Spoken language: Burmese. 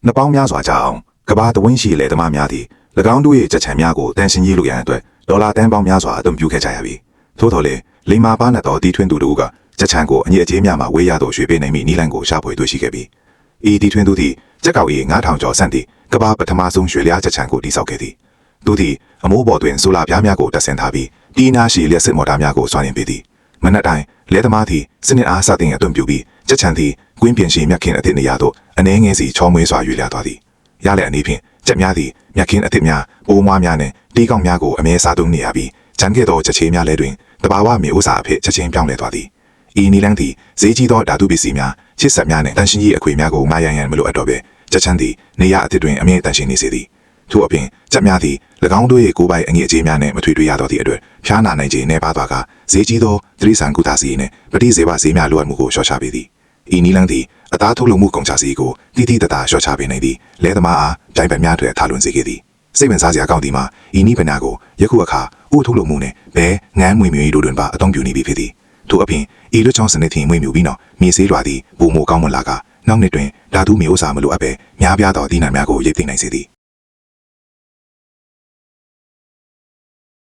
နှစ်ပေါင်းများစွာကြာအောင်ကဘာတဝင်းရှိလေသမားများသည်၎င်းတို့ရဲ့ကြက်ချံများကိုတန်ရှင်းရေးလိုရန်အတွက်ဒေါ်လာတန်းပေါင်းများစွာအသုံးပြုခဲ့ကြရပြီထို့တော်လေလိမ္မာပါးနဲ့တော်တီထွင်းသူတို့ကကြက်ချံကိုအညစ်အကြေးများမှဝေးရသောရွှေပေးနိုင်မိနီလန်ကိုရှာဖွေတွေ့ရှိခဲ့ပြီးဤတီထွင်းသူသည်ကြက်ကောက်၏9000ကျော်ဆန့်သည့်ကဘာပထမဆုံးရွှေလျားကြက်ချံကိုတိစောက်ခဲ့သည်သူသည်အမိုးပေါ်တွင်ဆိုလာပြားများကိုတပ်ဆင်ထားပြီးတီးနာရှိလျက်စစ်မော်တာများကိုစွမ်းရင်ပေးသည်မနက်တိုင်းလဲသမားသည်စနစ်အားစတင်အသွင်ပြုပြီးကြက်ချံသည်ကွင်းပြင်ရှိမြက်ခင်းအသစ်နေရာသို့အနေငယ်စီချောမွေးစွာရွေလျားသွားသည်ရလက်အနေဖြင့်ကြက်များသည်မြက်ခင်းအသစ်များပိုးမွားများနှင့်တီးကောက်များကိုအမဲစားသုံးနေရပြီးဂျန်ကဲ့သောချက်ချေးများလဲတွင်တဘာဝမြေဥစားအဖြစ်ချက်ချင်းပြောင်းလဲသွားသည်ဤနီလန်းသည်ဈေးကြီးသောဓာတုပစ္စည်းများချစ်ဆက်များနှင့်တန်ရှင်းကြီးအခွေများကိုမရရန်မလိုအပ်တော့ဘဲချက်ချမ်းသည်နေရအသစ်တွင်အမြဲတန်ရှင်းနေစေသည်ထို့အပြင်ကြက်များသည်၎င်းတို့၏ကိုယ်ပိုင်အငြိအကျေးများနှင့်မထွေထွေရသောသည့်အတွက်ဖျားနာနိုင်ခြင်းနှင့်ပါသွားကဈေးကြီးသောသတိဆန်ကုသစီနှင့်ပဋိဇေဝဈေးများလိုအပ်မှုကိုလျှော့ချပေးသည်ဤနီလန်းသည်အသားထုတ်လုပ်မှုကုန်ကျစရိတ်ကိုတိတိတတ်တာလျှော့ချပေးနိုင်သည်လဲသမားအားပြိုင်ပတ်များတွေထားလွန်စေခဲ့သည်စိတ်ဝင်စားစရာကောင်းသည်မှာဤနိဗ္ဗာန်ကိုယခုအခါဥထုတ်လုပ်မှုနှင့်ဘဲငန်းမွေမျိုးတို့တွင်ပါအသုံးပြုနေပြီဖြစ်သည်ထို့အပြင်ဤလွတ်ချောင်းစနစ်ထင်မွေမျိုးပြီးနောက်မြေဆေးလွာသည်ပုံမကောင်းမလာကနောက်နှစ်တွင်ဓာတုမျိုးဥစားမလိုအပ်ပဲများပြားသောဒီနံများကိုရိပ်သိမ်းနိုင်စေသည်